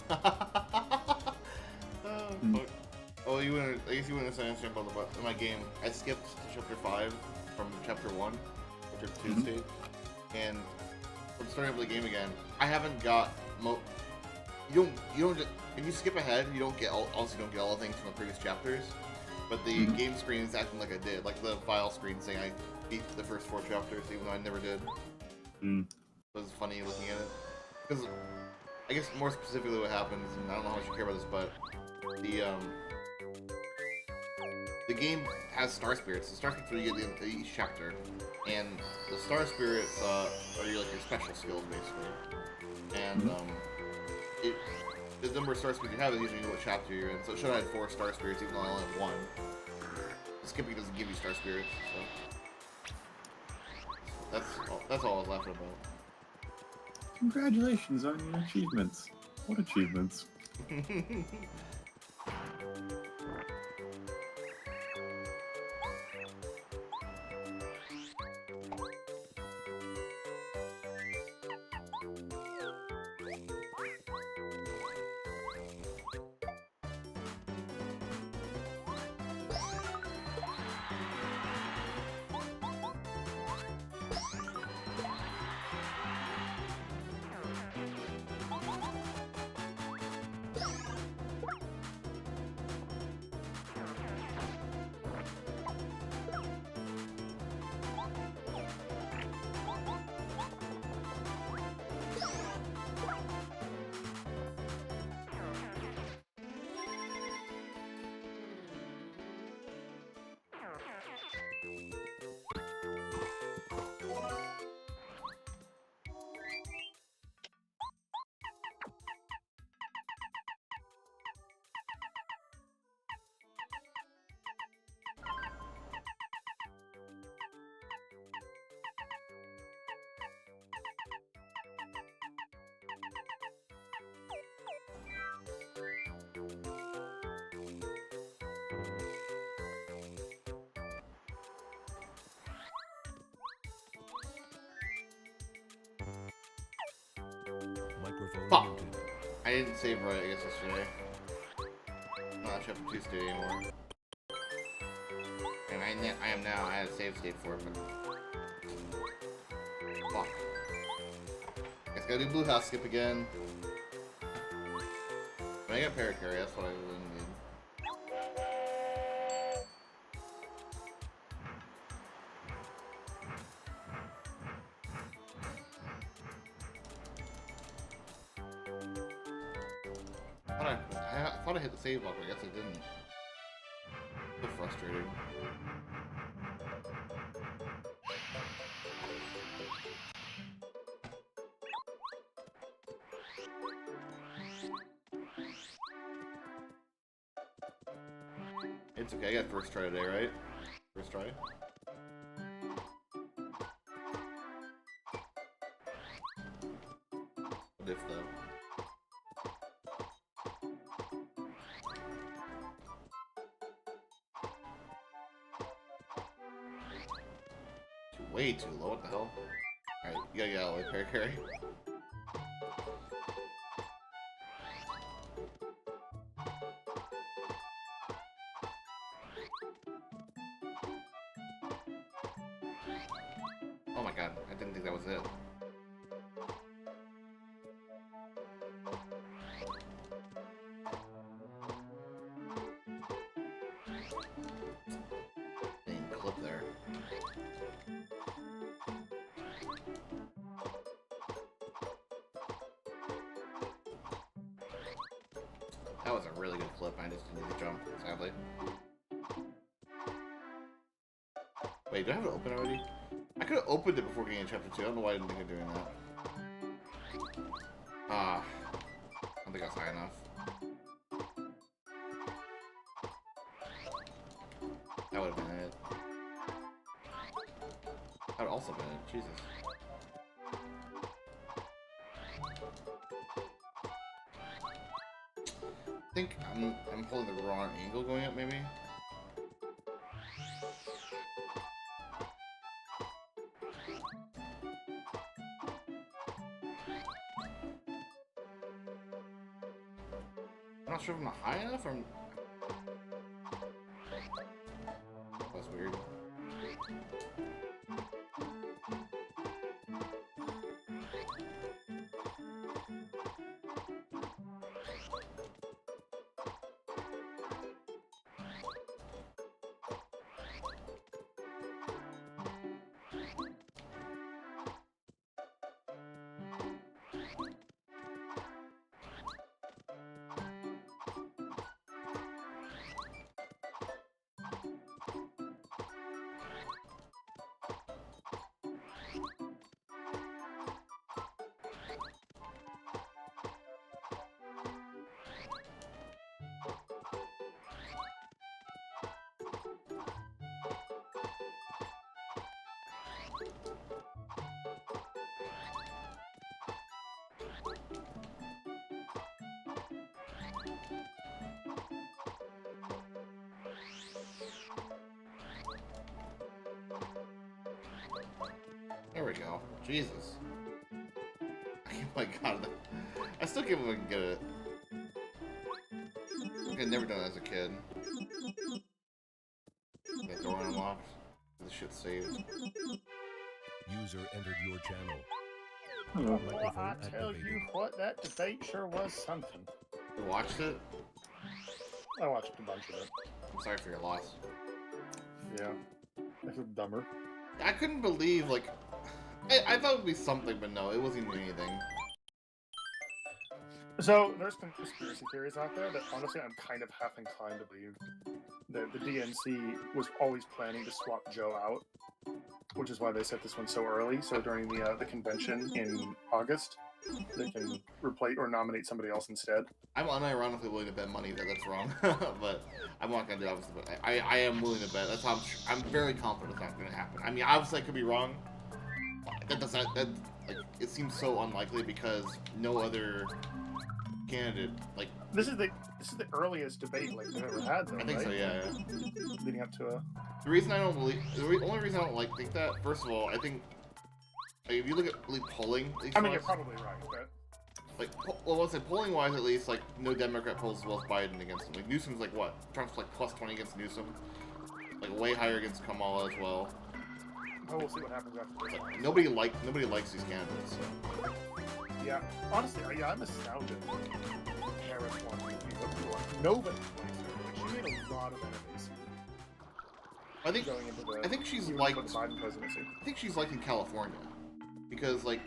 Fuck. Oh, you wouldn't. I guess you wouldn't understand about in my game. I skipped to chapter 5 from chapter 1, or chapter 2 state, and I'm starting up the game again. I haven't got You don't just, if you skip ahead, you don't get all the things from the previous chapters. But the game screen is acting like I did, like the file screen saying I beat the first 4 chapters, even though I never did. It was funny looking at it. Because, I guess more specifically what happens, and I don't know how much you care about this, but the game has star spirits. The star spirits are you get in each chapter, and the star spirits are your special skills basically. And the number of star spirits you have is usually what chapter you're in. So it should have had 4 star spirits, even though I only have 1. Skipping doesn't give you star spirits, so that's all I was laughing about. Congratulations on your achievements. What achievements? Fuck! I didn't save right, I guess, yesterday. Not chapter 2 state anymore. And I am now. I had a save state for it, but... Fuck. Guess gotta do Blue House skip again. When I got Paracarry, that's what I really need. I thought I hit the save block, but I guess I didn't. So frustrated. It's okay, I got first try today, right? First try? What if, though? Way too low, what the hell? Alright, you gotta get out of the way, Paracarry. Oh my god, I didn't think that was it. Dang, clip there. That was a really good clip, I just didn't need to jump, sadly. Wait, do I have it open already? I could have opened it before getting in chapter 2, I don't know why I didn't think of doing that. Ah, I don't think I was high enough. That would have been it. That would also been it, Jesus. I think I'm holding the wrong angle going up, maybe? not sure if I'm high enough or... That's weird. There we go. Jesus. Oh my god. I still can't even get it. I've never done it as a kid. Get door unlocked. This shit's saved. User entered your channel. Hello. Well, I tell you what, that debate sure was something. You watched it? I watched a bunch of it. I'm sorry for your loss. Yeah. This is dumber. I couldn't believe, like... I thought it would be something, but no, it wasn't even anything. So, there's conspiracy theories out there that honestly I'm kind of half inclined to believe that the DNC was always planning to swap Joe out, which is why they set this one so early, so during the convention in August, they can replace or nominate somebody else instead. I'm unironically willing to bet money that that's wrong, but I'm not gonna do it. But I am willing to bet. That's how I'm very confident it's not gonna happen. I mean, obviously I could be wrong. That doesn't. That like it seems so unlikely because no other candidate like. This is the earliest debate like they've ever had, though. I think right? so. Yeah. Leading up to a. The reason I don't believe only reason I don't think that. First of all, I think like, if you look at polling. I mean, you're probably right, but. Like, well, let's say polling-wise, at least, like, no Democrat polls as well as Biden against him. Like, Newsom's like, what? Trump's like plus 20 against Newsom. Like, way higher against Kamala as well. Oh, we'll see what happens after this. Like, nobody likes these candidates. So. Yeah, honestly, I'm astounded. Harris won. Nobody likes her. Like, she made a lot of enemies. I think she's liked. The Biden presidency. I think she's liked in California, because like.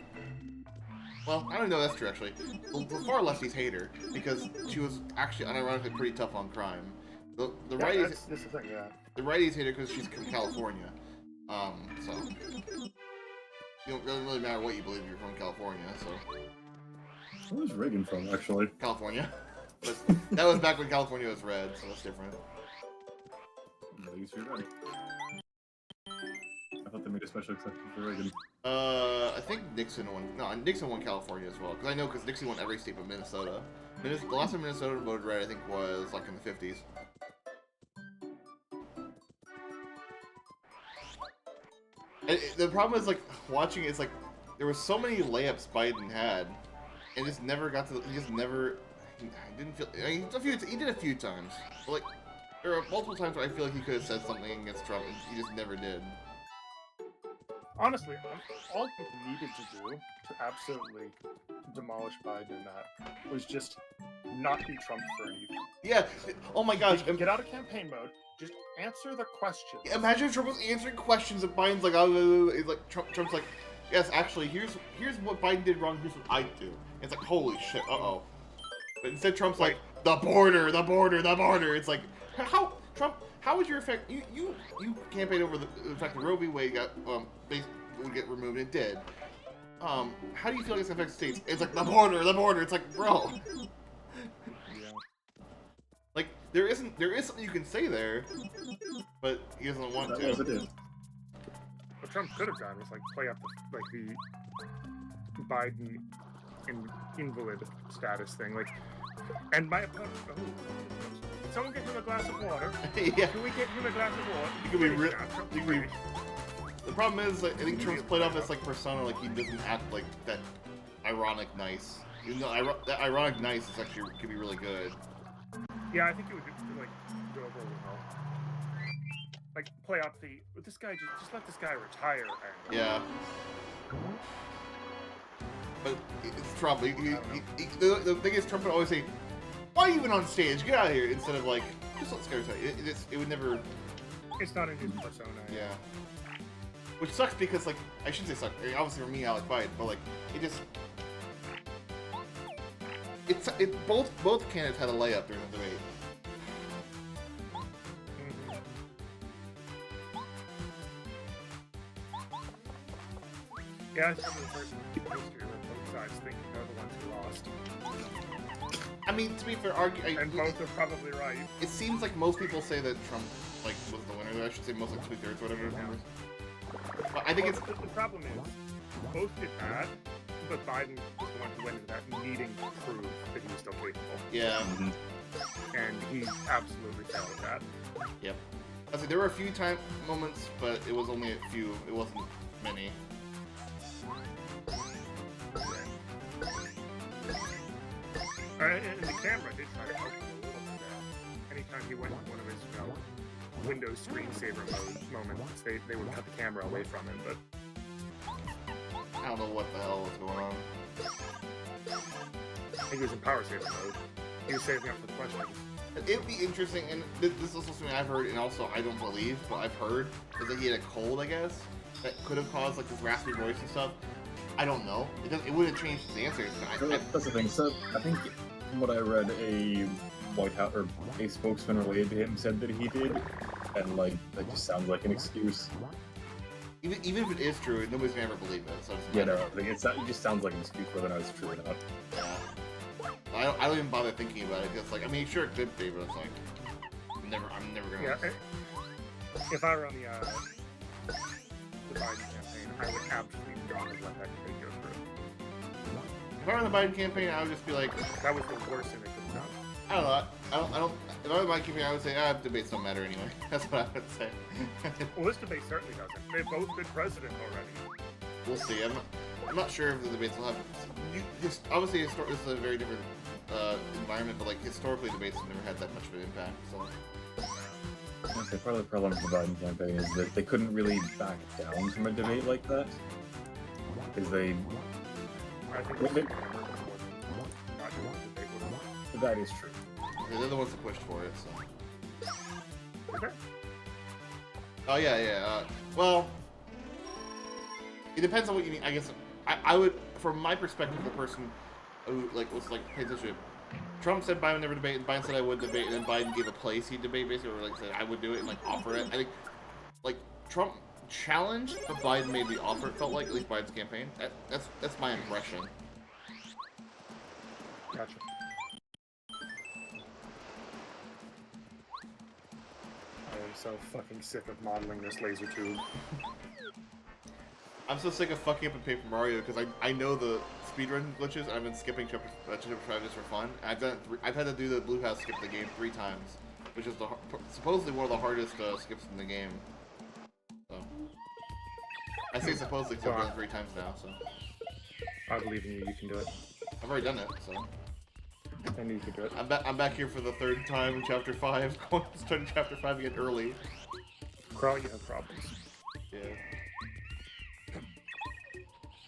Well, I don't know that's true, actually. The far lefties hate her, because she was actually unironically pretty tough on crime. The righties... That's the thing, yeah. The righties hate her because she's from California. So... It doesn't really matter what you believe, you're from California, so... Where's Reagan from, actually? California. But that was back when California was red, so that's different. At least you're right. I thought they made a special exception for Reagan. I think Nixon won. No, Nixon won California as well. Because I know, because Nixon won every state but Minnesota. The last time Minnesota voted red, I think, was like in the 50s. The problem is, like, watching it, it's like, there were so many layups Biden had, and just never got to, he just never, I didn't feel, I mean, he did a few times. But, like, there are multiple times where I feel like he could have said something against Trump, and he just never did. Honestly, all he needed to do to absolutely demolish Biden in that was just not be Trump for anything. Yeah, oh my gosh. Get out of campaign mode, just answer the questions. Imagine if Trump was answering questions and Biden's like, he's like, Trump's like, yes, actually, here's what Biden did wrong, here's what I do. And it's like, holy shit, uh-oh. But instead Trump's like, the border. It's like, how would your effect, you campaigned over the fact that Roe v. Wade got, would get removed, and it did. How do you feel like it's gonna affect states? It's like, the border, it's like, bro. Yeah. Like, there is something you can say there, but he doesn't want to. What Trump could have done was, like, play up the Biden invalid status thing, like, and my opponent, can someone get him a glass of water? Yeah. Can we get him a glass of water? You could be The problem is, like, I think Trump's played off this, like, persona, like, he doesn't act like that ironic nice. Even though that ironic nice is actually, could be really good. Yeah, I think it would like go over well. Like play up the this guy just let this guy retire. And, Yeah. But it's Trump. The thing is, Trump would always say, "Why are you even on stage? Get out of here!" Instead of like, just let this guy retire. It would never. It's not in his persona. Yeah. Which sucks because, like, I shouldn't say suck. I mean, obviously for me, I like fight, but like, it just. Both candidates had a layup during the debate. Yeah, I remember the first history where both sides thinking they're the ones who lost. I mean, to be fair, and both are probably right. It seems like most people say that Trump, like, was the winner. I should say most, like, 2/3 or whatever. Yeah. But I think the problem is, both did bad, but Biden was the one who went into that needing to prove that he was still capable. Yeah. And he absolutely failed at that. Yep. I see, there were a few moments, but it was only a few. It wasn't many. And the camera did try to help him a little bit there. Anytime he went to one of his, Windows screensaver moments, they would cut the camera away from him, but... I don't know what the hell was going on. I think he was in power saver mode. He was saving up for the questions. It would be interesting, and this is also something I've heard, and also I don't believe, but I've heard, is that he had a cold, I guess, that could have caused, like, this raspy voice and stuff. I don't know. It wouldn't change his answers. That's the thing. So I think from what I read, a White House or a spokesman related to him said that he did, and like that just sounds like an excuse. Even if it is true, nobody's gonna ever believe it. So yeah, no, like it just sounds like an excuse whether or not it's true or not. Yeah. I don't even bother thinking about it. It's like, I mean, sure it could be, but it's like I'm never gonna. Yeah. If I were on the Biden campaign, I would absolutely not let that debate go through. If I were on the Biden campaign, I would just be like, that was the worst thing they could have done. I don't. If I were on the Biden campaign, I would say, debates don't matter anyway. That's what I would say. Well, this debate certainly doesn't. They've both been president already. We'll see. I'm not sure if the debates will have. Obviously, this is a very different environment, but like historically, debates have never had that much of an impact. So. Okay, part of the problem with the Biden campaign is that they couldn't really back down from a debate like that. Because they... I think that is true. They're the ones that pushed for it, so... Okay. Oh, yeah. Well... It depends on what you mean. I guess I would... From my perspective, the person who, like, was, like, pay attention. Trump said Biden would never debate, and Biden said I would debate, and then Biden gave a place he'd debate, basically, or like said I would do it and like offer it. I think, like, Trump challenged, but Biden made the offer. It felt like, at least Biden's campaign. That's my impression. Gotcha. I am so fucking sick of modeling this laser tube. I'm so sick of fucking up in Paper Mario because I know the speedrun glitches, and I've been skipping Chapter 5 just for fun. I've had to do the Blue House skip the game 3 times, which is supposedly one of the hardest skips in the game. So I say supposedly because I've done it 3 times now. So I believe in you. You can do it. I've already done it. So I knew you could do it. I'm back here for the 3rd time in Chapter 5. Starting Chapter 5 again early. Crawl, you have problems. Yeah.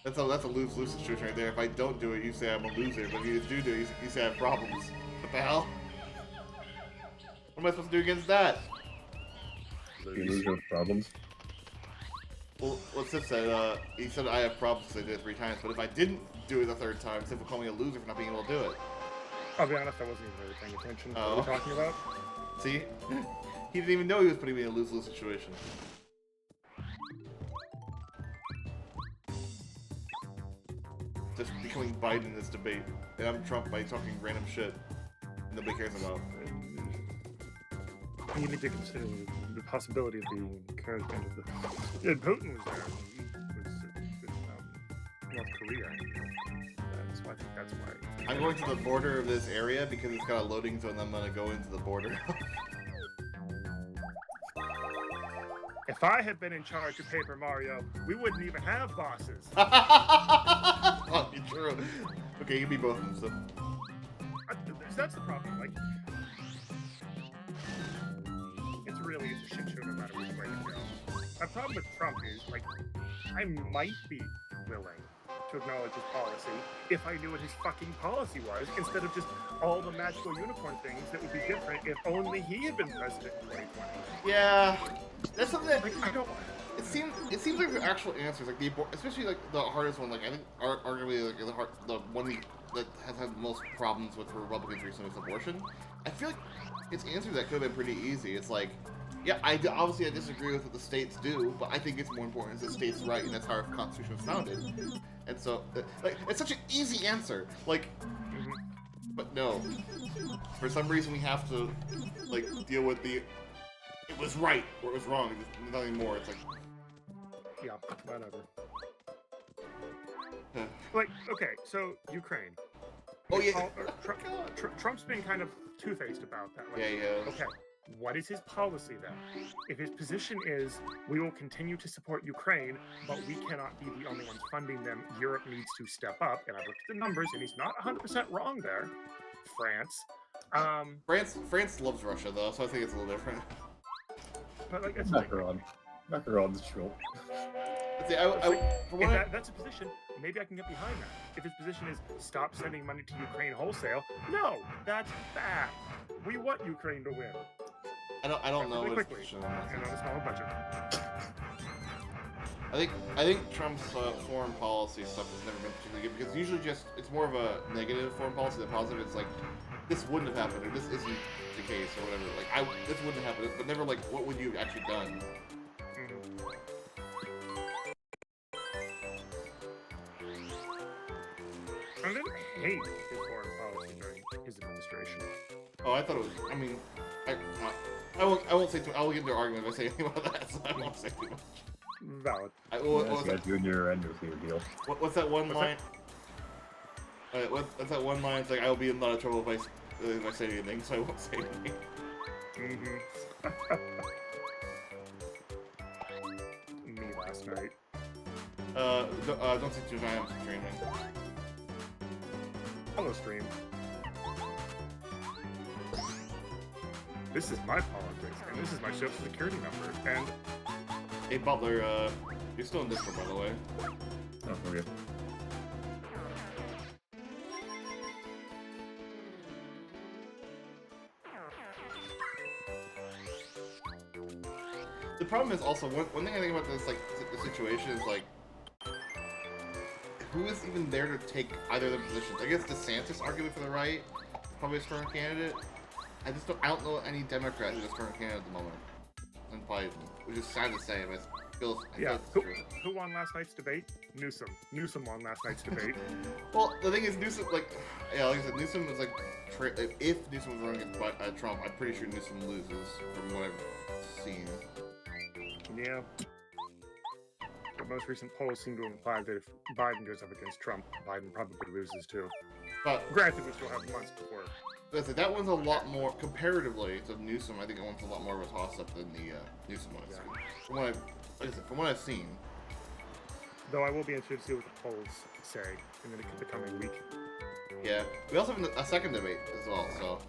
That's a lose-lose situation right there. If I don't do it, you say I'm a loser. But if you do it, you say I have problems. What the hell? What am I supposed to do against that? You lose with problems? Well, what's this said? He said I have problems because I did it 3 times. But if I didn't do it the 3rd time, Sif will call me a loser for not being able to do it. I'll be honest, I wasn't even really paying attention to what we're talking about. See? He didn't even know he was putting me in a lose-lose situation. Just becoming Biden in this debate, and I'm Trump by talking random shit nobody cares about. You need to consider the possibility of being president of the... Yeah, Putin was there. He was North Korea. So I think that's why. I'm going to the border of this area because it's got a loading zone. I'm gonna go into the border. If I had been in charge of Paper Mario, we wouldn't even have bosses. Oh, true. Okay, you can be both of them. So. That's the problem. Like, my problem with Trump is, like, I might be willing to acknowledge his policy if I knew what his fucking policy was, instead of just all the magical unicorn things that would be different if only he had been president in 2020. Yeah, that's something that Like, I don't. it seems like the actual answers, like especially like the hardest one, like I think arguably like the one that has had the most problems with Republicans recently is abortion. I feel like its answer to that could have been pretty easy. It's like, yeah, obviously I disagree with what the states do, but I think it's more important is the states' right, and that's how our Constitution was founded. And so, like, it's such an easy answer. Like, but no, for some reason we have to like deal with the it was right or it was wrong. There's nothing more. It's like, Yeah, whatever. Like, okay, so Ukraine. oh yeah, Trump's been kind of two-faced about that. Like, yeah. Okay, what is his policy then? If his position is, we will continue to support Ukraine, but we cannot be the only ones funding them, Europe needs to step up, and I've looked at the numbers, and he's not 100% wrong there. France. France loves Russia though, so I think it's a little different. But like, it's Macaron's troll. See, that's a position. Maybe I can get behind that. If his position is stop sending money to Ukraine wholesale, no, that's bad. We want Ukraine to win. I don't know really his quickly, position. and on a smaller budget. I think Trump's foreign policy stuff has never been particularly good because usually it's more of a negative foreign policy than positive. It's like this wouldn't have happened or this isn't the case or whatever. Like this wouldn't have happened, but never like what would you have actually done. I didn't hate his foreign policy during his administration. Oh, I thought it was. I mean, I won't say too. I will get into an argument if I say anything about that. So I won't say too much. Valid. You guys doing your end with your deal. What's that one line? What's that one line? It's like I will be in a lot of trouble if I say anything, so I won't say anything. Me last night. Don't say too much. I am streaming. Hello, stream. This is my politics, and this is my social security number, and... Hey, Butler, you're still in Discord, by the way. Oh, okay. The problem is also, one thing I think about this, like, the situation is, like, who is even there to take either of their positions? I guess DeSantis, arguably for the right, is probably a strong candidate. I don't know any Democrat who's a strong candidate at the moment. And Biden, which is sad to say, but I feel who won last night's debate? Newsom. Newsom won last night's debate. Well, the thing is, Newsom, like I said, Newsom was like, if Newsom was running against Trump, I'm pretty sure Newsom loses from what I've seen. Yeah. The most recent polls seem to imply that if Biden goes up against Trump, Biden probably loses too. But granted, we still have months before. Listen, that one's a lot more, comparatively to Newsom, I think that one's a lot more of a toss-up than the Newsom one. Yeah. From what I've seen. Though I will be interested to see what the polls say in the coming week. Yeah. We also have a second debate as well, so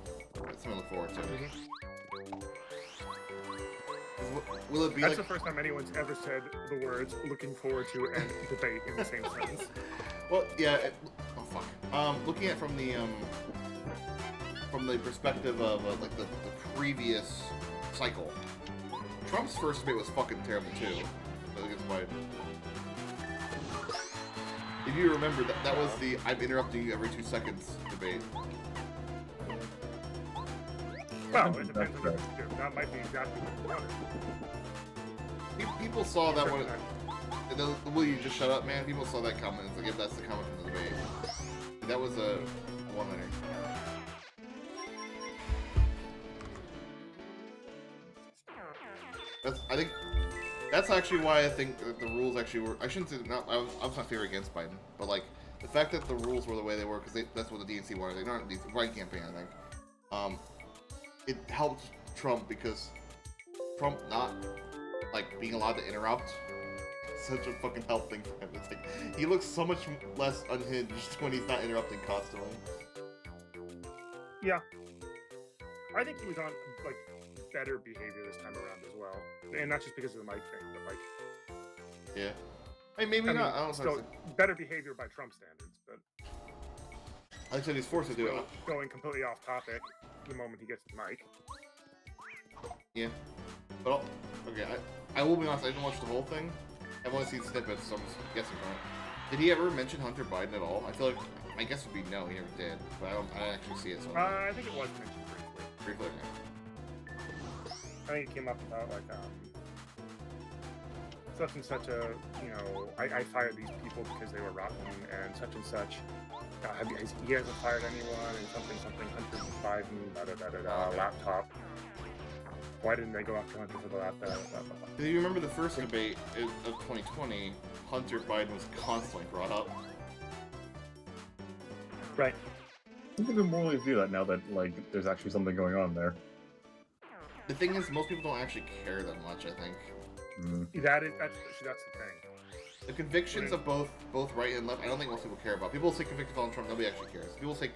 that's something to look forward to. Will it be That's the first time anyone's ever said the words "looking forward to" and "debate" in the same sentence. Well, yeah. Oh fuck. Looking at it from the perspective of like the previous cycle, Trump's first debate was fucking terrible too. Against Biden. If you remember, that was the "I'm interrupting you every 2 seconds" debate. Well, it depends on what you do. That might be exactly what you wanted. People saw that one. Will you just shut up, man? People saw that comment. It's like, if that's the comment from the debate. That was a one-liner. I think that's actually why I think that the rules actually were. I shouldn't say not. I was not fair against Biden, but like the fact that the rules were the way they were because that's what the DNC wanted. They're not the Biden campaign, I think. It helped Trump because Trump not like being allowed to interrupt. Such a fucking help thing for him. It's like he looks so much less unhinged when he's not interrupting constantly. Yeah, I think he was on like better behavior this time around as well, and not just because of the mic thing, but like, Yeah. I mean, maybe I not. mean, I don't know. still better behavior by Trump standards, but Like I said, he's forced to do it. going completely off topic the moment he gets the mic. Yeah. But okay, I will be honest. I didn't watch the whole thing. I've only seen snippets, so I'm just guessing from it. Did he ever mention Hunter Biden at all? I feel like my guess would be no, he never did. But I didn't actually see it. So I think it was mentioned briefly. briefly. Okay. I think it came up about like such and such a, you know, I fired these people because they were rotten and such. He hasn't fired anyone and something Hunter Biden laptop. Why didn't they go after Hunter for the laptop? Do you remember the first debate of 2020? Hunter Biden was constantly brought up. Right. I think we more or less do that now that like there's actually something going on there. The thing is, most people don't actually care that much. I think. That's the thing. The convictions of both right and left, I don't think most people care about. People say convicted Donald Trump, nobody actually cares. People say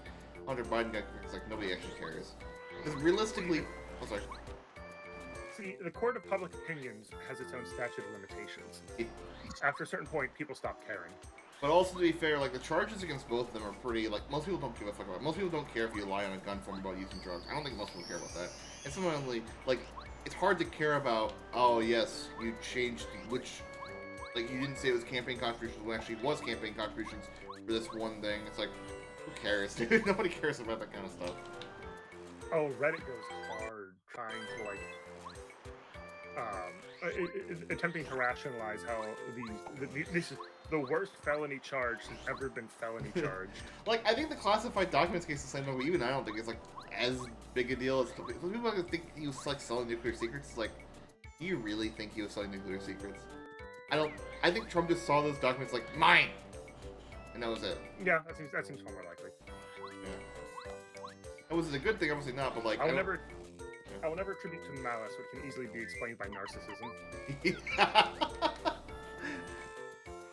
Hunter Biden got convicted, like nobody actually cares. Because realistically, oh sorry. See, the court of public opinions has its own statute of limitations. After a certain point, people stop caring. But also, to be fair, like, the charges against both of them are pretty, like, most people don't give a fuck about it. Most people don't care if you lie on a gun form about using drugs. I don't think most people care about that. And similarly, like, it's hard to care about, oh, yes, you changed which, like, you didn't say it was campaign contributions when actually it was campaign contributions for this one thing. It's like, who cares, dude? Nobody cares about that kind of stuff. Oh, Reddit goes hard trying to, like, attempting to rationalize how this is the worst felony charge that's ever been felony charged. Like, I think the classified documents case is the same way, but even I don't think it's, like, as big a deal as some people think he was, like, selling nuclear secrets. It's like, do you really think he was selling nuclear secrets? I think Trump just saw those documents like, mine! And that was it. Yeah, that seems far more likely. Yeah. Was it a good thing? Obviously not, but, like, I will never attribute to malice what can easily be explained by narcissism.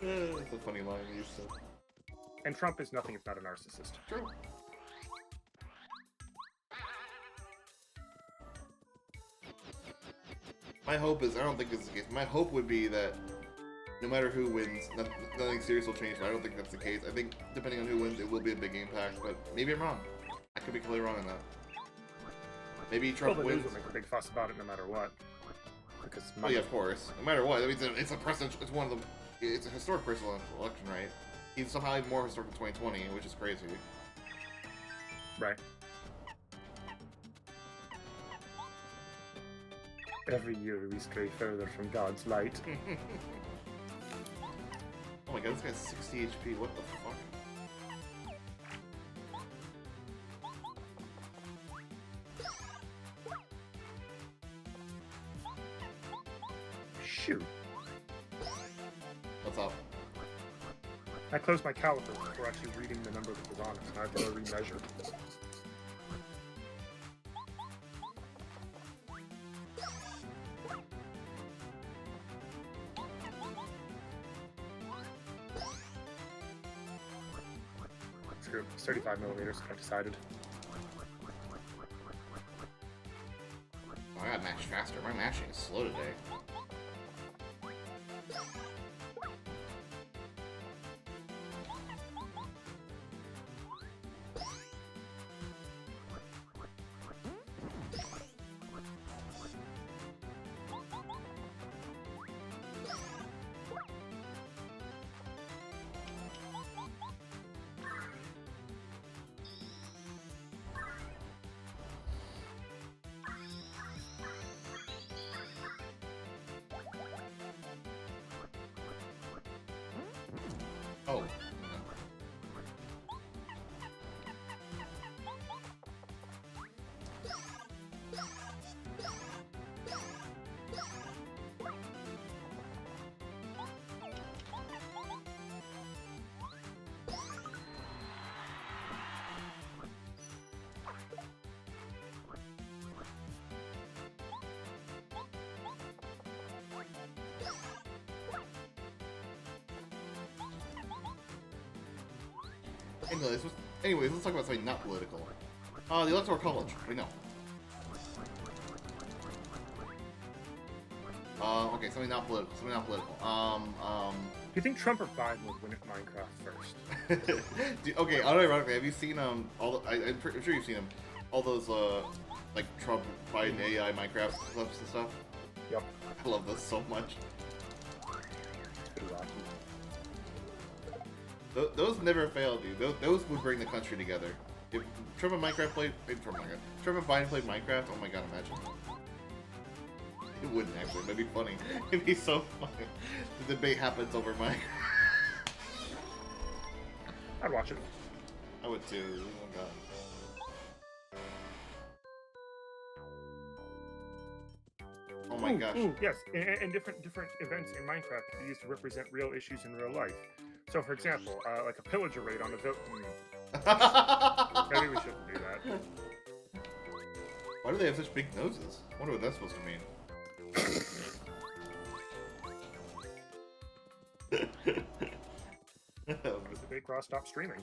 It's a funny line to use, so. And Trump is nothing if not a narcissist. True. My hope is, I don't think this is the case. My hope would be that no matter who wins, nothing serious will change, but I don't think that's the case. I think depending on who wins, it will be a big impact, but maybe I'm wrong. I could be completely wrong on that. Maybe Trump wins. Will make a big fuss about it no matter what. Because oh yeah, of course. No matter what, I mean, it's a presidential. It's one of the. It's a historic presidential election, right? He's somehow even more historic than 2020, which is crazy. Right. Every year we stray further from God's light. Oh my god, this guy's 60 HP. What the fuck? Shoot. What's up? I closed my caliper before actually reading the number that was on it, and I have to go remeasure. Screw it. It's 35 millimeters, I've decided. Oh, I gotta match faster. My matching is slow today. Oh. Anyways, let's talk about something not political. The Electoral College. Wait, no. Okay, something not political. Something not political. Do you think Trump or Biden would win at Minecraft first? Okay, unironically, have you seen I'm sure you've seen them. All those like Trump, Biden, AI, Minecraft clips and stuff. Yep. I love those so much. Pretty wacky. Those never fail, dude. Those would bring the country together. If Trump and Minecraft played, Trump and Biden played Minecraft. Oh my god, imagine. It wouldn't actually. That'd be funny. It'd be so funny. The debate happens over Minecraft. I'd watch it. I would too. Oh god. Oh my gosh. Ooh, yes, and different events in Minecraft can be used to represent real issues in real life. So, for example, like a pillager raid on a village. Maybe we shouldn't do that. Why do they have such big noses? I wonder what that's supposed to mean. The debate cross stop streaming.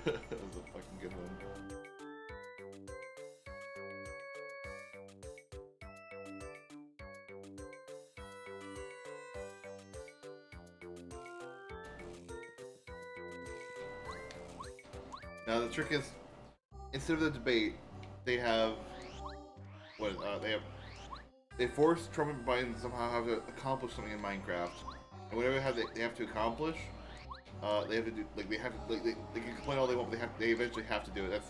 That was a fucking good one. Now the trick is, instead of the debate, they have they force Trump and Biden somehow have to accomplish something in Minecraft, and whatever they have to accomplish, they have to do they can complain all they want, but they eventually have to do it.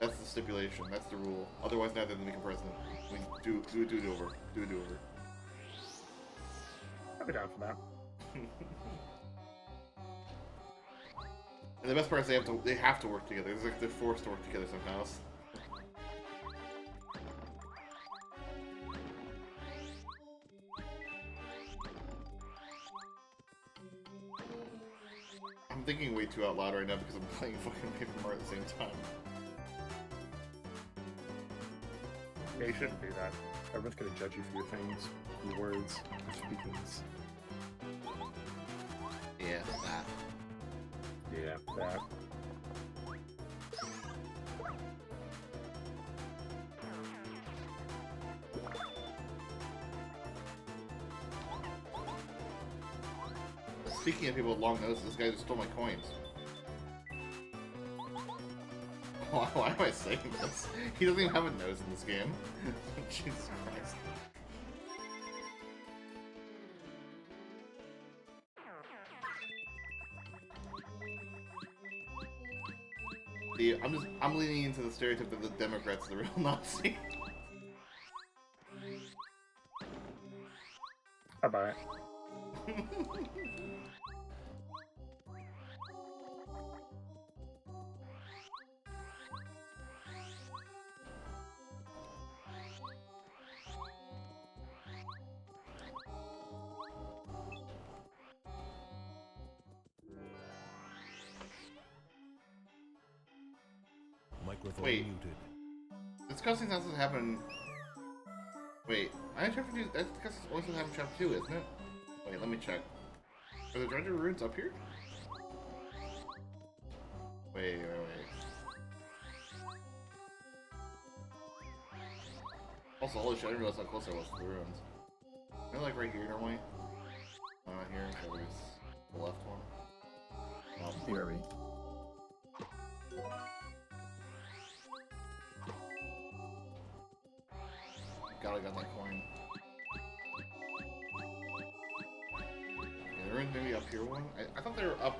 That's the stipulation. That's the rule. Otherwise, neither of them become president. I mean, do it over. Do it over. I'd be down for that. And the best part is they have to work together. It's like they're forced to work together somehow. I'm thinking way too out loud right now because I'm playing fucking Paper Mario at the same time. Yeah, you shouldn't do that. Everyone's gonna judge you for your things, your words, your speakings. Yeah, that. Yeah, that. Speaking of people with long noses, this guy just stole my coins. Why am I saying this? He doesn't even have a nose in this game. Jesus Christ. See, I'm leaning into the stereotype that the Democrats are the real Nazi. I buy it. Microphone Wait. muted. This cutscene's not supposed to happen. Wait, I have to do. That's because it's only supposed to happen in chapter 2, isn't it? Wait, let me check. Are the treasure runes up here? Wait. Also, holy shit, I didn't realize how close I was to the ruins. They're like right here normally. Not here, so there's the left one. Here we. God, I got that coin. Yeah, the ruins maybe up here one? I thought they were up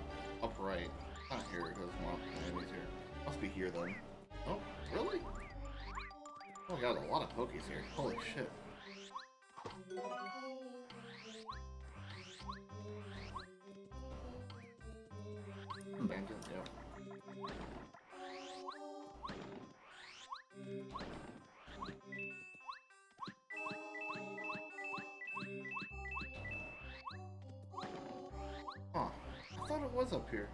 right. Not here, because more enemies here. Must be here then. Oh, really? Oh my god, a lot of pokies here. Holy shit. Bandit, yep. Huh. I thought it was up here.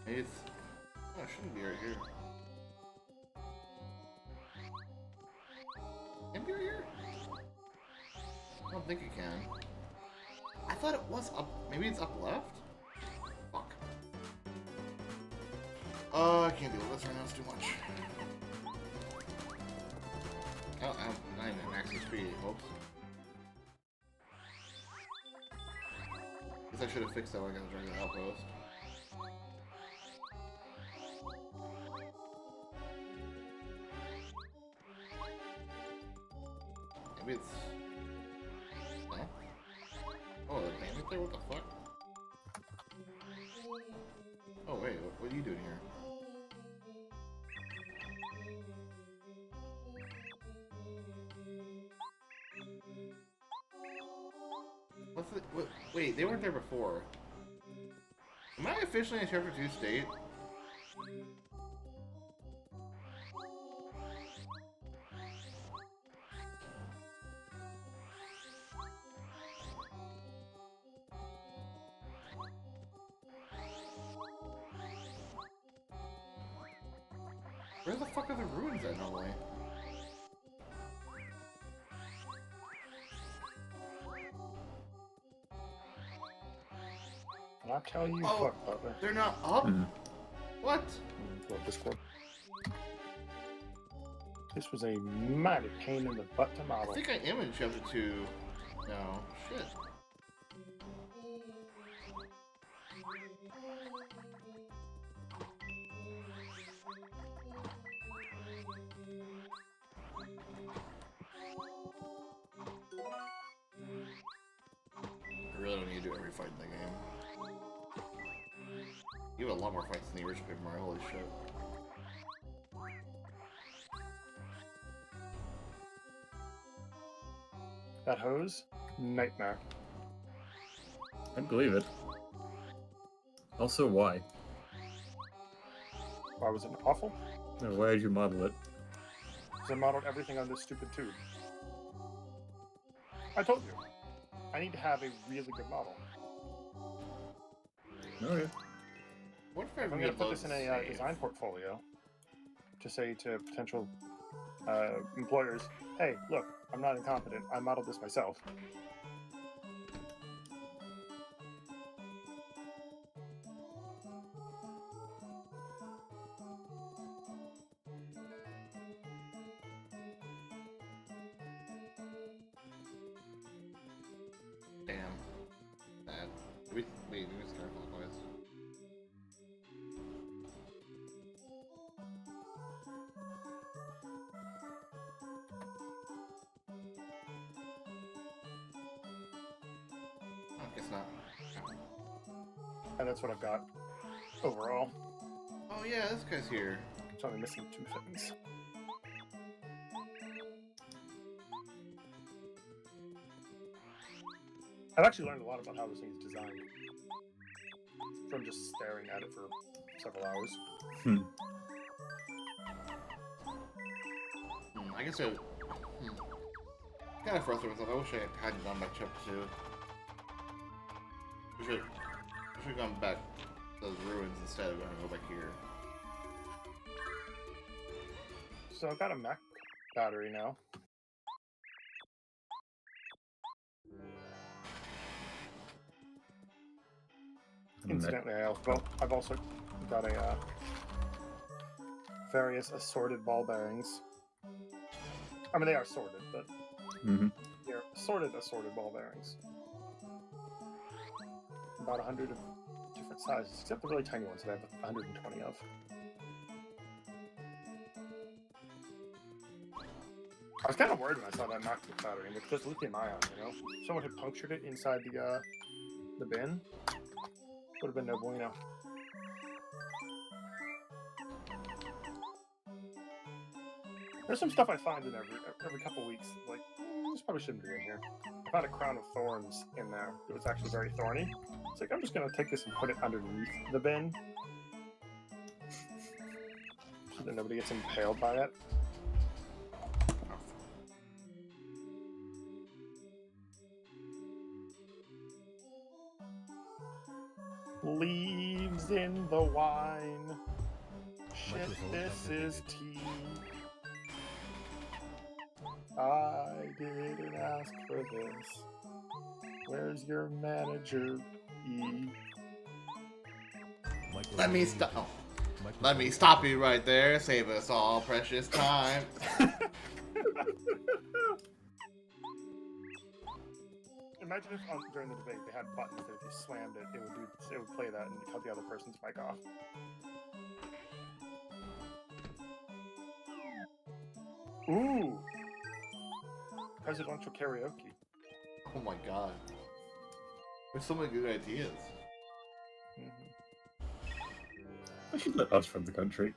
Maybe it's... Oh, it shouldn't be right here. Can it be right here? I don't think it can. I thought it was up... Maybe it's up left? Fuck. I can't deal with this right now, it's too much. Oh, I'm not even at maximum speed, oops. Guess I should have fixed that when I got to drag the outpost. Maybe it's... No? Oh, the bandit there? What the fuck? Oh wait, what are you doing here? What's the... What, wait, they weren't there before. Am I officially in Chapter 2 state? Where the fuck are the ruins at normally? I'll tell you Oh, what, Butler. they're not up? What? Little Discord. This was a mighty pain in the butt to I model. think I am in Chapter 2 now. Shit. I really don't need to do every fight in the game. You have a lot more fights than the original Paper Mario, holy shit. That hose? Nightmare. I believe it. Also, why? Why was it awful? No, why did you model it? Because I modeled everything on this stupid tube. I told you. I need to have a really good model. Okay. What if I I'm going to put reload this in the a save? design portfolio to say to potential employers, hey, look, I'm not incompetent. I modeled this myself. Damn. That. Wait, we just start clockwise. I guess not. And that's what I've got overall. Oh yeah, this guy's here. It's only missing 2 things. I've actually learned a lot about how this thing is designed from just staring at it for several hours. I guess I... Kind of frustrated myself. I wish I had gone back chapter 2. I should have gone back to those ruins instead of going to go back here. So I've got a Mac battery now. Incidentally, I've also got a various assorted ball bearings. I mean, they are sorted, but they're assorted ball bearings. About 100 of different sizes, except the really tiny ones that I have 120 of. I was kind of worried when I saw that MacBook battery, and it's just lithium-ion, you know? If someone had punctured it inside the bin, would have been no bueno. There's some stuff I find in every couple weeks, like, this probably shouldn't be in here. I found a crown of thorns in there. It was actually very thorny. It's like, I'm just going to take this and put it underneath the bin so that nobody gets impaled by it. Leaves in the wine. Shit, this is tea. I didn't ask for this. Where's your manager, E? Let me stop. Oh. Let me stop you right there. Save us all precious time. Imagine if during the debate they had buttons that if you slammed it, it would play that and cut the other person's mic off. Ooh, presidential karaoke. Oh my god. There's so many good ideas. I should let us from the country.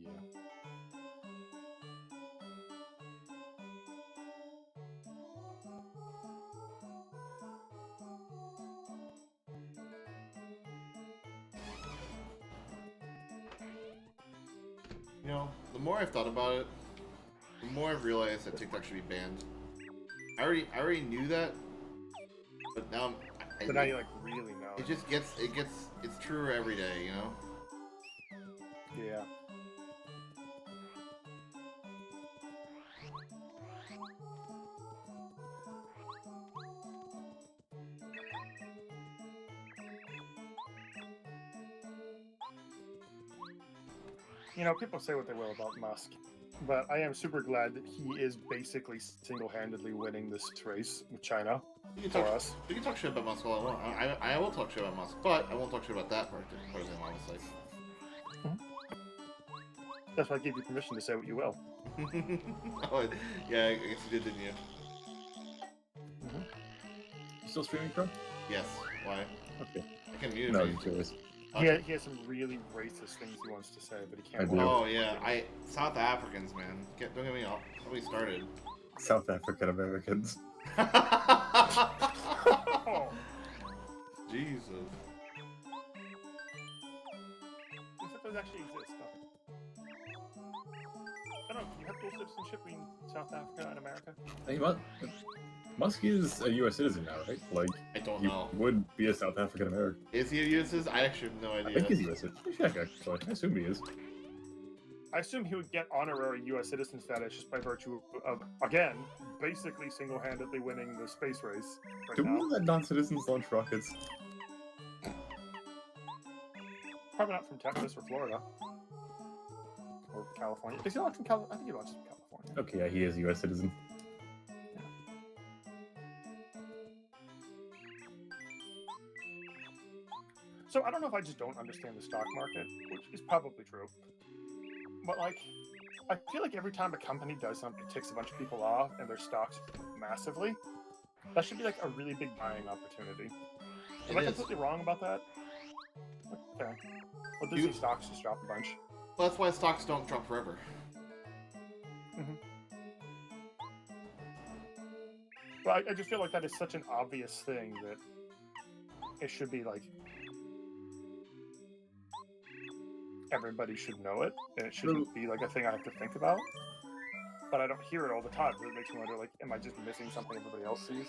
Yeah. You know, the more I've thought about it, the more I've realized that TikTok should be banned. I already knew that, but now But now you like really know. it just gets it's truer every day, you know. Yeah. You know, people say what they will about Musk, but I am super glad that he is basically single-handedly winning this race with China for us. You can talk shit about Musk all I want. I will talk shit about Musk, but I won't talk shit about that part of him, honestly. That's why I gave you permission to say what you will. Oh, yeah, I guess you did, didn't you? You still streaming, Crow? Yes. Why? Okay. I can mute No, it. I'm curious. He has some really racist things he wants to say, but he can't. I do. Oh yeah, South Africans, man. Don't get me off. Don't get me started. South African Americans. Oh, Jesus. except those actually exist. I don't know. Can you have dual citizenship between South Africa and America? Hey, Musk is a U.S. citizen now, right? Like, I don't he know. would be a South African American. Is he a U.S. citizen? I actually have no idea. I think he's a U.S. citizen. Check, actually. I assume he is. I assume he would get honorary U.S. citizen status just by virtue of, again, basically single-handedly winning the space race right Do now. we let non-citizens launch rockets? Probably not from Texas or Florida. Or California. Is he launched from California? I think he launched from California. Okay, yeah, he is a U.S. citizen. So I don't know if I just don't understand the stock market, which is probably true. But like, I feel like every time a company does something, it ticks a bunch of people off and their stocks massively, that should be like a really big buying opportunity. Am I completely wrong about that? Okay. Well, Disney stocks just dropped a bunch. Well, that's why stocks don't drop forever. Well, I just feel like that is such an obvious thing that it should be like everybody should know it, and it shouldn't be like a thing I have to think about. But I don't hear it all the time, so it makes me wonder, like, am I just missing something everybody else sees?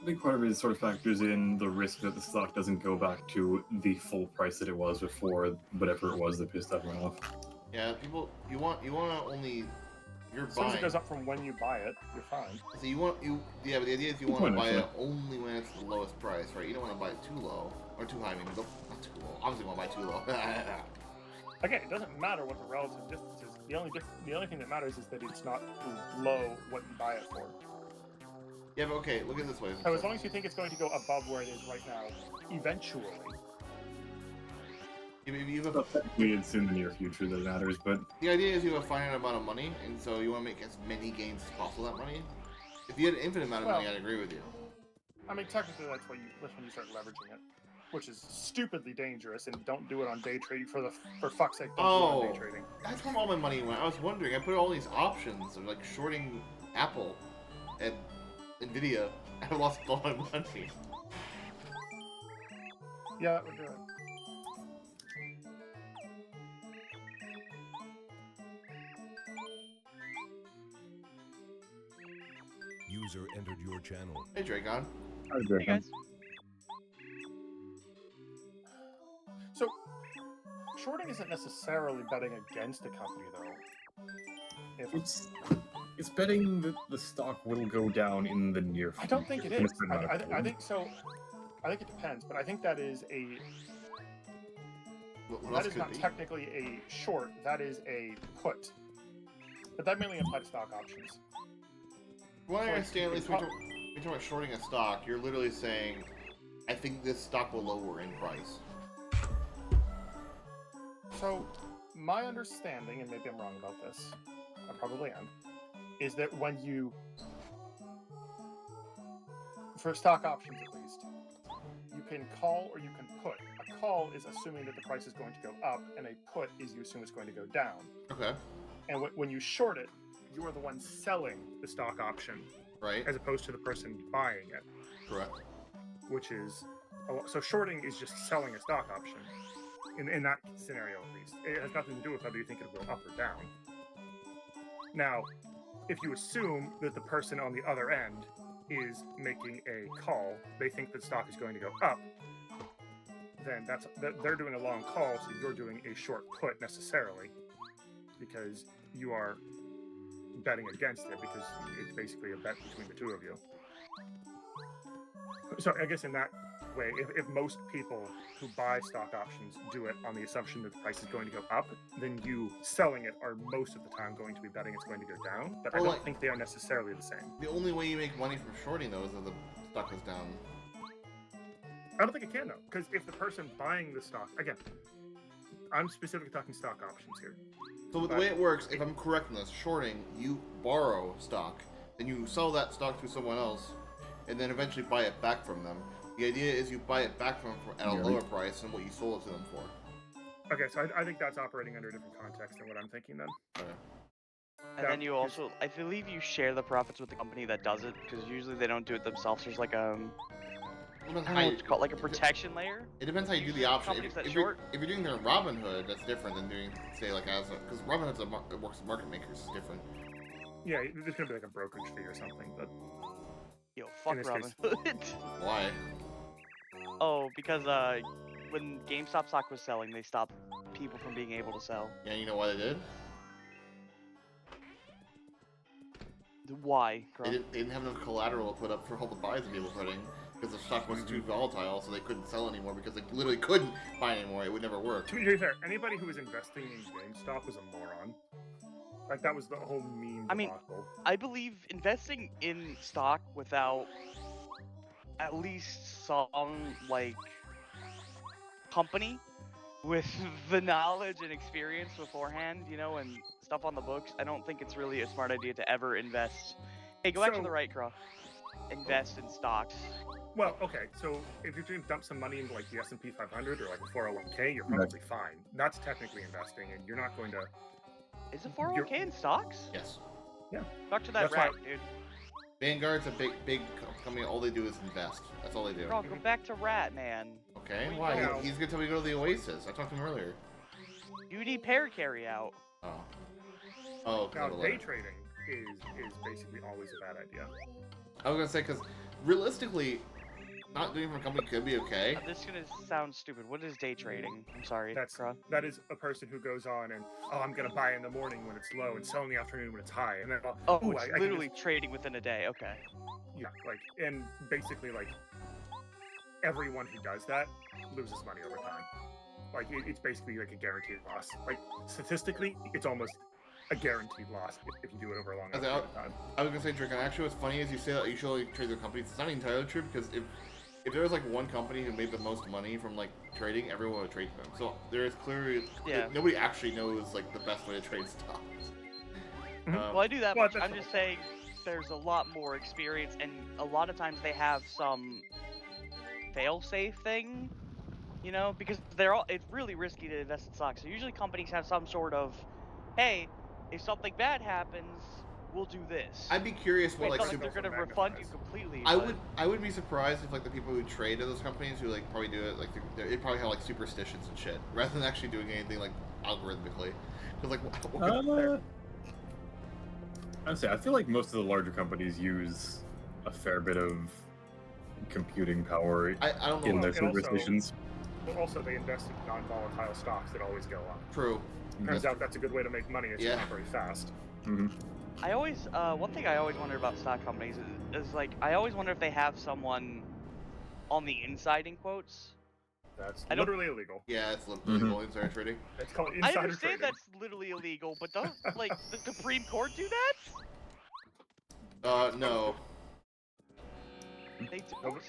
I think part of it sort of factors in the risk that the stock doesn't go back to the full price that it was before whatever it was that pissed everyone off. Yeah, people, you want to only, you're As soon as buying. it goes up from when you buy it, you're fine. So yeah, but the idea is you want to buy it only when it's the lowest price, right? You don't want to buy it too low or too high. I mean, not too low. Obviously, you want to buy too low. Again, it doesn't matter what the relative distance is. The only thing that matters is that it's not below what you buy it for. Yeah, but okay, look at it this way. So as long as you think it's going to go above where it is right now, eventually. Technically, it's in the near future that matters, but the idea is you have a finite amount of money, and so you want to make as many gains as possible with that money. If you had an infinite amount of money, I'd agree with you. I mean, technically, that's when you start leveraging it, which is stupidly dangerous, and don't do it on day trading. For fuck's sake, don't do it on day trading. That's where all my money went. I was wondering. I put all these options of like shorting Apple and Nvidia. I lost all my money. Yeah, that would do it. User entered your channel. Hey, Dragon. Hey guys. So, shorting isn't necessarily betting against a company, though. It's betting that the stock will go down in the near future. I don't think it in a is. certain amount of I time. think so. I think it depends, but I think that is What that else is could not it be? technically a short. That is a put. But that mainly applies to stock options. Well, I So, understand, at you least can when you're talking about shorting a stock, you're literally saying, I think this stock will lower in price. So, my understanding, and maybe I'm wrong about this, I probably am, is that when you, for stock options at least, you can call or you can put. A call is assuming that the price is going to go up, and a put is you assume it's going to go down. Okay. And when you short it, you are the one selling the stock option, Right? as opposed to the person buying it, Correct. which is, so shorting is just selling a stock option. In that scenario, at least, it has nothing to do with whether you think it'll go up or down. Now, if you assume that the person on the other end is making a call, they think that stock is going to go up, then they're doing a long call, so you're doing a short put necessarily, because you are betting against it, because it's basically a bet between the two of you. So I guess in that way, if most people who buy stock options do it on the assumption that the price is going to go up, then you selling it are most of the time going to be betting it's going to go down. But Well, I don't like- think they are necessarily the same. The only way you make money from shorting, though, is if the stock is down. I don't think it can though, because if the person buying the stock, again, I'm specifically talking stock options here. So the way it works, if I'm correct in this, shorting, you borrow stock, then you sell that stock to someone else, and then eventually buy it back from them. The idea is you buy it back from them at a lower price than what you sold it to them for. Okay, so I think that's operating under a different context than what I'm thinking then. Okay. And then you also, I believe you share the profits with the company that does it, because usually they don't do it themselves. There's like a, It depends I how don't know you- what it's called, like a protection layer. It depends how you do the option. Companies that If short. you're doing the Robinhood, that's different than doing, say, like as a, because Robinhood's it works with market makers, it's different. Yeah, there's gonna be like a brokerage fee or something, but Yo, fuck this case- Robinhood. Why? Oh, because when GameStop stock was selling, they stopped people from being able to sell. Yeah, you know why they did? Why? They didn't have enough collateral to put up for all the buys that people were putting, because the stock was too volatile, so they couldn't sell anymore because they literally couldn't buy anymore. It would never work. to be fair, anybody who was investing in GameStop was a moron. Like that was the whole meme I mean, debacle. I believe investing in stock without at least some, like, company with the knowledge and experience beforehand, you know, and stuff on the books, I don't think it's really a smart idea to ever invest. Hey, go back to So- the right, Crow. Invest in stocks. Well, okay, so if you're going to dump some money into like the S&P 500 or like a 401k, you're probably fine. That's technically investing, and you're not going to. Is a 401k in stocks? Yes. Talk to that That's rat, why- dude. Vanguard's a big company. All they do is invest. That's all they do. Bro, go back to rat, man. Okay. What Why? do you know? He's gonna tell me to go to the Oasis. I talked to him earlier. You need pair carry out. Oh. Oh. Okay. Now, the day letter. trading is basically always a bad idea. I was gonna say because realistically, not doing it from a company could be okay. This is gonna sound stupid. What is day trading? I'm sorry, Crow. That is a person who goes on and I'm gonna buy in the morning when it's low and sell in the afternoon when it's high, and then Oh, ooh, it's I can literally just- trading within a day. Okay. yeah, like and basically like everyone who does that loses money over time. Like it's basically like a guaranteed loss. Like statistically, it's almost a guaranteed loss if you do it over a long enough Okay, period of time. I was gonna say, Drake, and actually what's funny is you say that you should only trade their companies. It's not entirely true because if there was like one company who made the most money from like trading, everyone would trade them. So there is clearly Yeah. nobody actually knows like the best way to trade stocks. Mhm. Well, I do that Well, much. that's I'm just saying there's a lot more experience, and a lot of times they have some fail-safe thing, you know, because it's really risky to invest in stocks. So usually companies have some sort of, hey, if something bad happens, we'll do this. I'd be curious what It's like not like super. they're gonna also refund you magnifies. completely. I but- would be surprised if like the people who trade at those companies who like probably do it like they probably have like superstitions and shit rather than actually doing anything like algorithmically. Because like I'd say I feel like most of the larger companies use a fair bit of computing power I don't know. in their And also- superstitions. But also, they invest in non-volatile stocks that always go up. True. Turns out that's a good way to make money. It's Yeah. not very fast. hmm I always one thing I always wonder about stock companies is like I always wonder if they have someone on the inside in quotes. That's I don't- literally illegal. Yeah, it's illegal insider trading. It's called I insider understand trading. that's literally illegal, but does like the Supreme Court do that? No. They No, don't.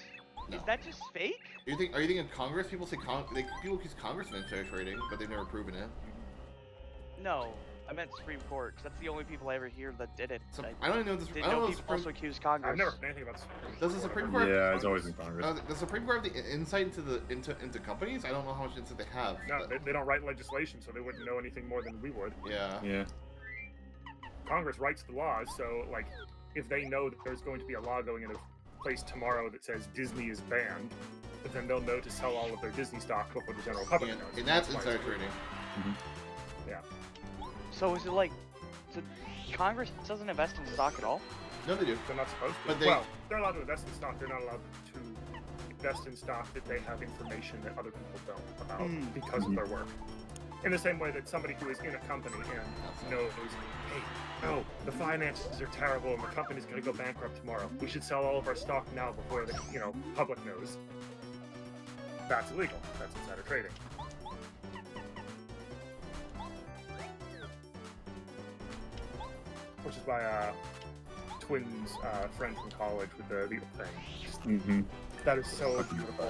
no. Is that just fake? Are you thinking Congress? People say people accuse Congress of insider trading, but they've never proven it. No, I meant Supreme Court. 'Cause that's the only people I ever hear that did it. So, I don't even know this. Didn't I don't know know the people Supreme. also accuse Congress. I've never heard anything about Does the Supreme Court? Yeah, it's always in Congress. The Supreme Court have the insight into companies? I don't know how much insight they have. No, but- they don't write legislation, so they wouldn't know anything more than we would. yeah. Yeah. Congress writes the laws, so like, if they know that there's going to be a law going into place tomorrow that says Disney is banned, but then they'll know to sell all of their Disney stock before the general public knows. And that's why insider it's illegal. trading. So is it like, so Congress doesn't invest in stock at all? No, they do. They're not supposed to. But they- Well, they're allowed to invest in stock. They're not allowed to invest in stock that they have information that other people don't about because of their work. In the same way that somebody who is in a company and knows, hey, no, the finances are terrible and the company's going to go bankrupt tomorrow. We should sell all of our stock now before the public knows. That's illegal. That's insider trading. Which is why Twin's friend from college with the legal thing. Mm-hmm. That is so beautiful.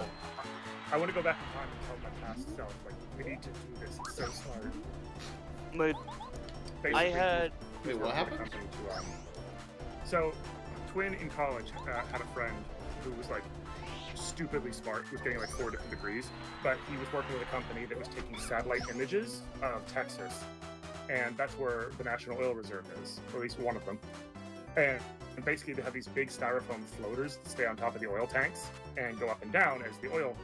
I want to go back in time and tell my past self, like, we need to do this. It's so smart. But Basically, I had Wait, what worked happened? at a company so, Twin in college had a friend who was like stupidly smart, was getting like 4 different degrees, but he was working with a company that was taking satellite images of Texas, and that's where the National Oil Reserve is, or at least one of them. And basically, they have these big styrofoam floaters that stay on top of the oil tanks and go up and down as the oil,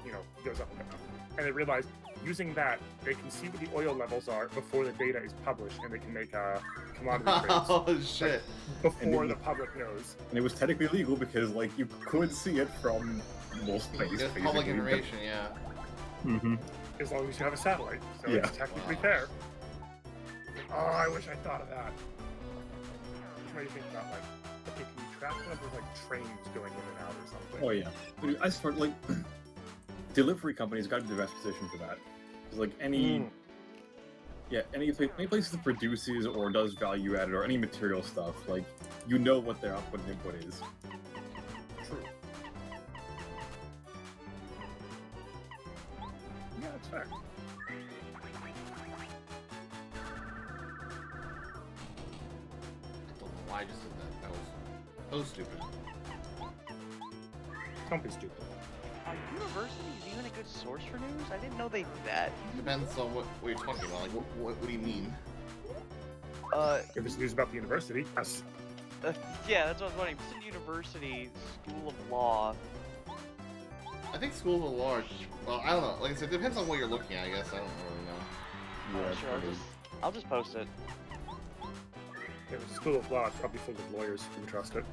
goes up and down. And they realized using that, they can see what the oil levels are before the data is published, and they can make commodity trades Oh shit! before the public knows. And it was technically legal because, like, you could see it from most places. It's public information, yeah. Mm-hmm. As long as you have a satellite, so Yeah. it's technically fair. Oh, I wish I thought of that. Which made you think about, like, okay, can you track one of those, like, trains going in and out or something? Oh yeah. But as for like delivery companies, got to be the best position for that. Because like any place that produces or does value added or any material stuff, like you know what their output and input is. True. Yeah, that's fair. I don't know why I just did that. That was so stupid. Don't be stupid. are universities even a good source for news? I didn't know they did that. Depends on what you're talking about. Like, what do you mean? If it's news about the university, yes. Yeah, that's what I was wondering. Princeton University School of Law. I think schools of law. Well, I don't know. Like I said, it depends on what you're looking at. I guess I don't really know. Yeah, Sure, I'll just post it. If it's a school of law, it's probably full of lawyers who can trust it.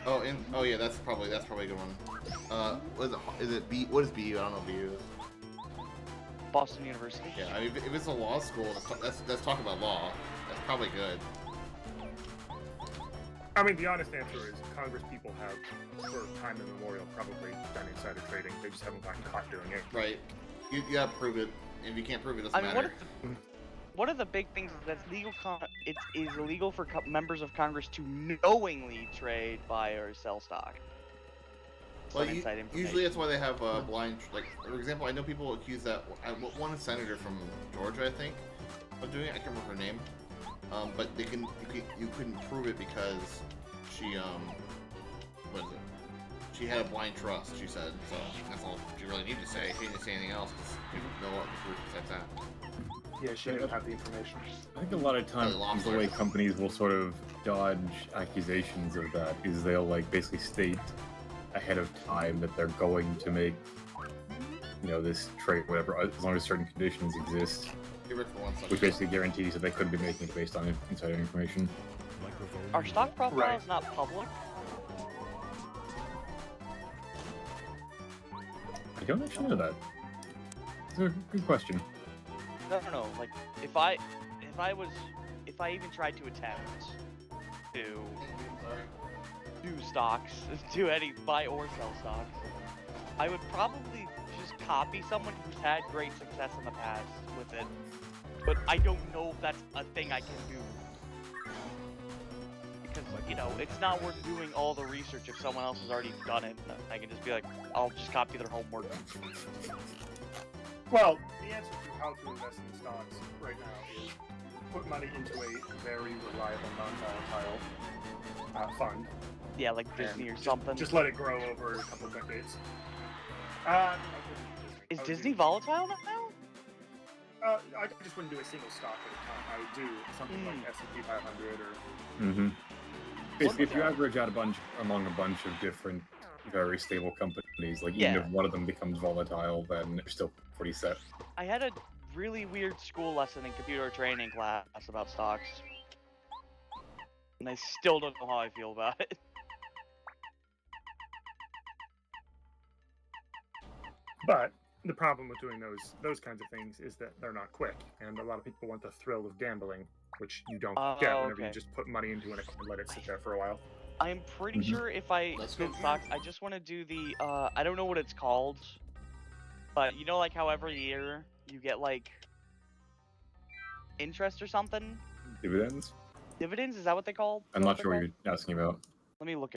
Oh yeah, that's probably a good one. Is it B? What is BU? I don't know what BU is. Boston University. Yeah, I mean, if it's a law school, let's talk about law. That's probably good. I mean, the honest answer is Congress people have, for time immemorial, probably done insider trading. They just haven't gotten caught doing it. Right. You gotta prove it. If you can't prove it, it I doesn't mean, matter. one of the big things is that it's legal. It is illegal for members of Congress to knowingly trade, buy, or sell stock. Well, Some inside information. usually that's why they have blind. Like, for example, I know people accuse that one senator from Georgia, I think, of doing it. I can't remember her name. But you couldn't prove it because she what is it? She had a blind trust. She said so. That's all she really needed to say. She didn't say anything else because she didn't know what the proof besides that. Yeah, she didn't have the information. I think a lot of times the way companies will sort of dodge accusations of that is they'll like basically state ahead of time that they're going to make, this trade, whatever, as long as certain conditions exist, Give it for 1 second. which basically guarantees that they couldn't be making it based on insider information. Microphone Our stock profiles Right. not public. I don't actually know that. It's a good question. No. Like if I even tried to attempt to do stocks, do any buy or sell stocks, I would probably just copy someone who's had great success in the past with it. But I don't know if that's a thing I can do. Because, you know, it's not worth doing all the research if someone else has already done it. I can just be like, I'll just copy their homework. Well, the answer to how to invest in stocks right now is put money into a very reliable, non-volatile fund. Yeah, like Disney or something. Just let it grow over a couple of decades. Is Disney volatile now? I just wouldn't do a single stock at a time. I would do something like S&P 500 or... Mm-hmm. Basically, if you average out among a bunch of different, very stable companies, like even if one of them becomes volatile, then they're still pretty set. I had a really weird school lesson in computer training class about stocks. And I still don't know how I feel about it. But the problem with doing those kinds of things is that they're not quick, and a lot of people want the thrill of gambling, which you don't get whenever you just put money into it and let it sit there for a while. I'm pretty sure if I spin stocks, I just want to do the, I don't know what it's called, but you know like how every year you get like interest or something? Dividends? Dividends, is that what they call? I'm not sure what you're asking about. Let me look